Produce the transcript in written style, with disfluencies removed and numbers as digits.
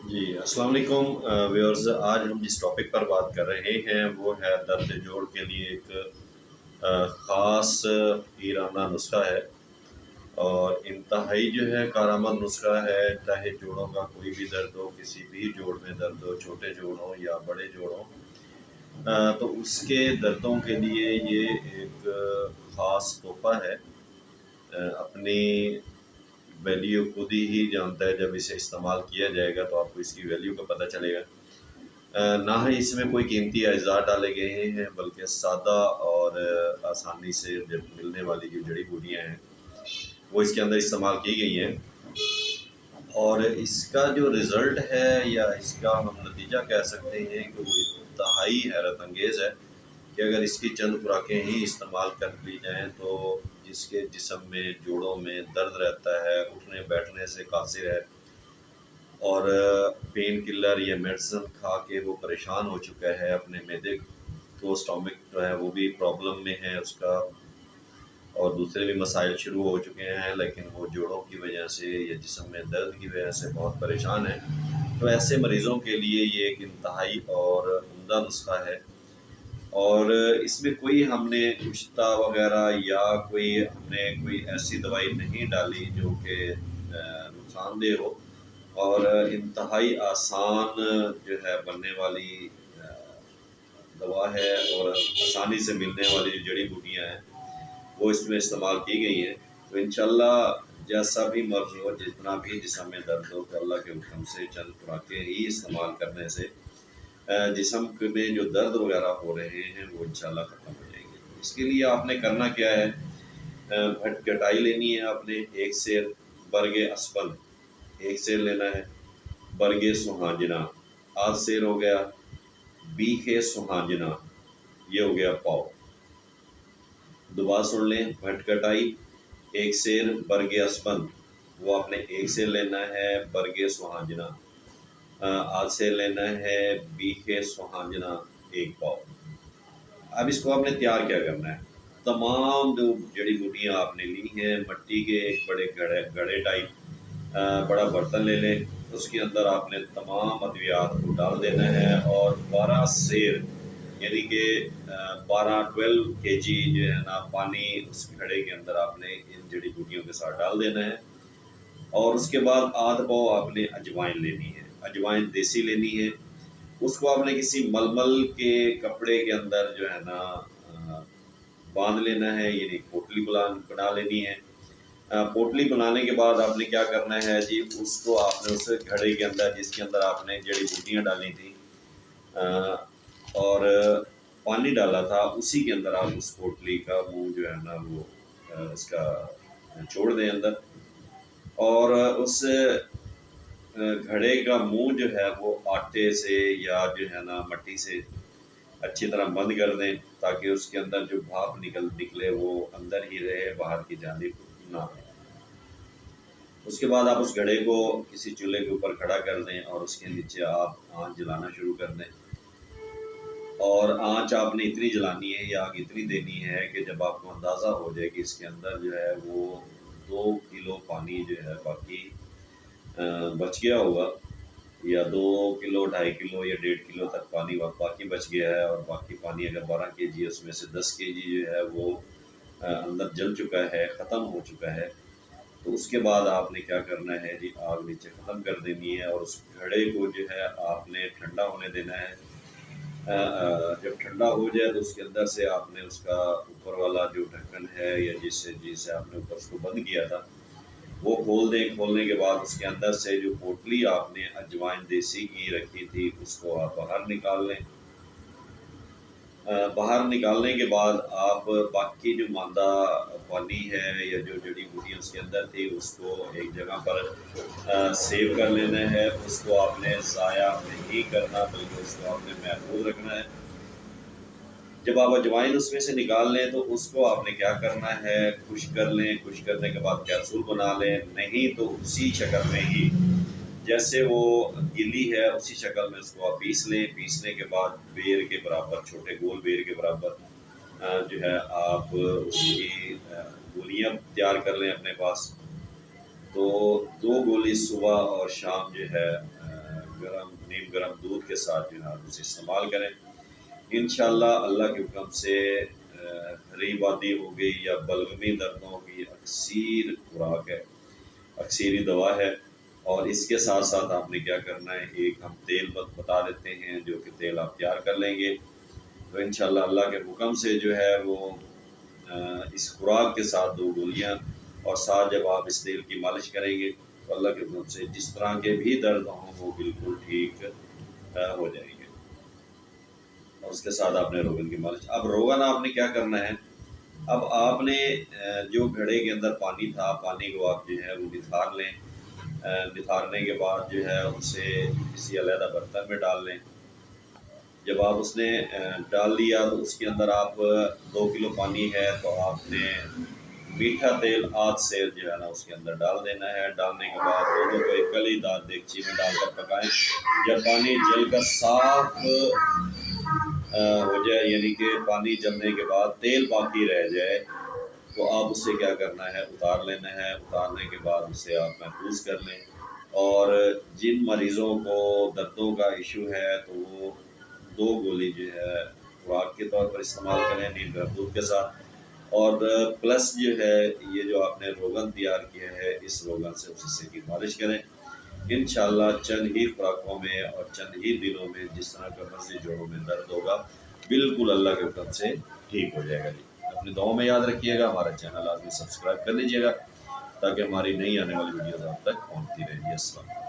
جی السلام علیکم ویورز، آج ہم جس ٹاپک پر بات کر رہے ہیں وہ ہے درد جوڑ کے لیے ایک خاص ایرانہ نسخہ ہے، اور انتہائی جو ہے کارآمد نسخہ ہے۔ چاہے جوڑوں کا کوئی بھی درد ہو، کسی بھی جوڑ میں درد ہو، چھوٹے جوڑ ہوں یا بڑے جوڑ ہوں، تو اس کے دردوں کے لیے یہ ایک خاص تحفہ ہے۔ اپنی ویلیو خود ہی جانتا ہے، جب اسے استعمال کیا جائے گا تو آپ کو اس کی ویلیو کا پتہ چلے گا۔ نہ ہی اس میں کوئی قیمتی اجزاء ڈالے گئے ہیں، بلکہ سادہ اور آسانی سے ملنے والی جو جڑی بوٹیاں ہیں وہ اس کے اندر استعمال کی گئی ہیں، اور اس کا جو رزلٹ ہے یا اس کا ہم نتیجہ کہہ سکتے ہیں کہ وہ انتہائی حیرت انگیز ہے کہ اگر اس کی چند خوراکیں ہی استعمال کر لی جائیں تو جس کے جسم میں جوڑوں میں درد رہتا ہے، اٹھنے بیٹھنے سے قاصر ہے، اور پین کلر یا میڈیسن کھا کے وہ پریشان ہو چکا ہے، اپنے معدے کو اسٹامک جو ہے وہ بھی پرابلم میں ہے اس کا، اور دوسرے بھی مسائل شروع ہو چکے ہیں، لیکن وہ جوڑوں کی وجہ سے یا جسم میں درد کی وجہ سے بہت پریشان ہے۔ تو ایسے مریضوں کے لیے یہ ایک انتہائی اور عمدہ نسخہ ہے، اور اس میں کوئی ہم نے نشتہ وغیرہ یا ہم نے کوئی ایسی دوائی نہیں ڈالی جو کہ نقصان دہ ہو، اور انتہائی آسان جو ہے بننے والی دوا ہے، اور آسانی سے ملنے والی جو جڑی بوٹیاں ہیں وہ اس میں استعمال کی گئی ہیں۔ تو انشاءاللہ جیسا بھی مرض ہو، جتنا بھی جسم میں درد ہو، تو اللہ کے حکم سے چند خوراکیں ہی استعمال کرنے سے جسم میں جو درد وغیرہ ہو رہے ہیں وہ انشاءاللہ ختم ہو جائیں گے۔ اس کے لیے آپ نے کرنا کیا ہے، بھٹ کٹائی لینی ہے، آپ نے ایک سیر برگ اسپن ایک سیر لینا ہے، برگ سہانجنا آدھ سیر ہو گیا، بیخ سہانجنا یہ ہو گیا پاؤ۔ دوبارہ سن لیں، بھٹ کٹائی ایک سیر برگ اسپن وہ آپ نے ایک سیر لینا ہے، برگ سہانجنا آدھ سیر لینا ہے، بیخ سہانجنا ایک پاؤ۔ اب اس کو آپ نے تیار کیا کرنا ہے، تمام جو جڑی بوٹیاں آپ نے لی ہیں، مٹی کے ایک بڑے گڑھے ٹائپ بڑا برتن لے لیں، اس کے اندر آپ نے تمام ادویات کو ڈال دینا ہے، اور 12 سیر یعنی کہ 12 کے جی جو ہے نا پانی اس گھڑے کے اندر آپ نے ان جڑی بوٹیوں کے ساتھ ڈال دینا ہے، اور اس کے بعد آدھ پاؤ آپ نے اجوائن لینی ہے، اجوائن دیسی لینی ہے۔ اس کو آپ نے کسی ململ کے کپڑے کے اندر جو ہے نا باندھ لینا ہے، یعنی پوٹلی بنا لینی ہے۔ پوٹلی بنانے کے بعد آپ نے کیا کرنا ہے جی، اس کو آپ نے اس گھڑے کے اندر جس کے اندر آپ نے جڑی بوٹیاں ڈالی تھیں اور پانی ڈالا تھا، اسی کے اندر آپ اس پوٹلی کا منہ جو ہے نا وہ اس کا چھوڑ دیں اندر، اور اس گھڑے کا منہ جو ہے وہ آٹے سے یا جو ہے نا مٹی سے اچھی طرح بند کر دیں، تاکہ اس کے اندر جو بھاپ نکلے وہ اندر ہی رہے، باہر کی جانب نہ آئے۔ اس کے بعد آپ اس گھڑے کو کسی چولہے کے اوپر کھڑا کر دیں، اور اس کے نیچے آپ آنچ جلانا شروع کر دیں، اور آنچ آپ نے اتنی جلانی ہے یا آگ اتنی دینی ہے کہ جب آپ کو اندازہ ہو جائے کہ اس کے اندر جو ہے وہ 2 کلو پانی جو ہے باقی بچ گیا ہوگا، یا 2 کلو 2.5 کلو یا 1.5 کلو تک پانی باقی بچ گیا ہے، اور باقی پانی اگر 12 کے جی اس میں سے 10 کے جی جو ہے وہ اندر جل چکا ہے، ختم ہو چکا ہے، تو اس کے بعد آپ نے کیا کرنا ہے جی، آگ نیچے ختم کر دینی ہے، اور اس گھڑے کو جو ہے آپ نے ٹھنڈا ہونے دینا ہے۔ جب ٹھنڈا ہو جائے تو اس کے اندر سے آپ نے اس کا اوپر والا جو ڈھکن ہے یا جس سے آپ نے اوپر اس کو بند کیا تھا وہ کھول دیں۔ کھولنے کے بعد اس کے اندر سے جو پوٹلی آپ نے اجوائن دیسی کی رکھی تھی اس کو آپ باہر نکال لیں۔ باہر نکالنے کے بعد آپ باقی جو مادہ پانی ہے یا جو جڑی بوٹی اس کے اندر تھی اس کو ایک جگہ پر سیو کر لینا ہے، اس کو آپ نے ضائع نہیں کرنا بلکہ اس کو آپ نے محفوظ رکھنا ہے۔ جب آپ اجوائن اس میں سے نکال لیں تو اس کو آپ نے کیا کرنا ہے، خشک کر لیں، خشک کرنے کے بعد کیپسول بنا لیں، نہیں تو اسی شکل میں ہی جیسے وہ گلی ہے اسی شکل میں اس کو آپ پیس لیں۔ پیسنے کے بعد بیر کے برابر، چھوٹے گول بیر کے برابر جو ہے آپ اس کی گولیاں تیار کر لیں اپنے پاس۔ تو 2 گولی صبح اور شام جو ہے نیم گرم دودھ کے ساتھ جو ہے آپ اسے استعمال کریں انشاءاللہ اللہ کے حکم سے ری وادی ہو گئی یا بلغمی دردوں کی اکثیر خوراک ہے، اکثیری دوا ہے۔ اور اس کے ساتھ ساتھ آپ نے کیا کرنا ہے، ایک ہم تیل بتا دیتے ہیں جو کہ تیل آپ تیار کر لیں گے، تو انشاءاللہ اللہ کے حکم سے جو ہے وہ اس خوراک کے ساتھ 2 گولیاں، اور ساتھ جب آپ اس تیل کی مالش کریں گے تو اللہ کے حکم سے جس طرح کے بھی درد ہوں وہ بالکل ٹھیک ہو جائیں گے۔ اور اس کے ساتھ آپ نے روغن کی مالش، اب روغن آپ نے کیا کرنا ہے، اب آپ نے جو گھڑے کے اندر پانی تھا، پانی کو آپ جو ہے وہ نتھار لیں، نتھارنے کے بعد جو ہے اسے کسی علیحدہ برتن میں ڈال لیں۔ جب آپ اس نے ڈال دیا تو اس کے اندر آپ 2 کلو پانی ہے تو آپ نے میٹھا تیل آدھ سیر جو ہے نا اس کے اندر ڈال دینا ہے۔ ڈالنے کے بعد دونوں کو ایک کلی دار دیگچی میں ڈال کر پکائیں، جب پانی جل کر صاف ہو جائے، یعنی کہ پانی جلنے کے بعد تیل باقی رہ جائے، تو آپ اسے کیا کرنا ہے، اتار لینا ہے۔ اتارنے کے بعد اسے آپ محفوظ کر لیں، اور جن مریضوں کو دردوں کا ایشو ہے تو وہ 2 گولی جو ہے خوراک کے طور پر استعمال کریں نیم گرم دودھ کے ساتھ، اور پلس جو ہے یہ جو آپ نے روغن تیار کیا ہے اس روغن سے اس حصے کی مالش کریں انشاءاللہ چند ہی خوراکوں میں اور چند ہی دنوں میں جس طرح کا مرضی جوڑوں میں درد ہوگا بالکل اللہ کے حکم سے ٹھیک ہو جائے گا جی۔ اپنی دعاؤں میں یاد رکھیے گا، ہمارا چینل لازمی سبسکرائب کر لیجیے گا تاکہ ہماری نئی آنے والی ویڈیوز آپ تک پہنچتی رہے گی۔ السلام۔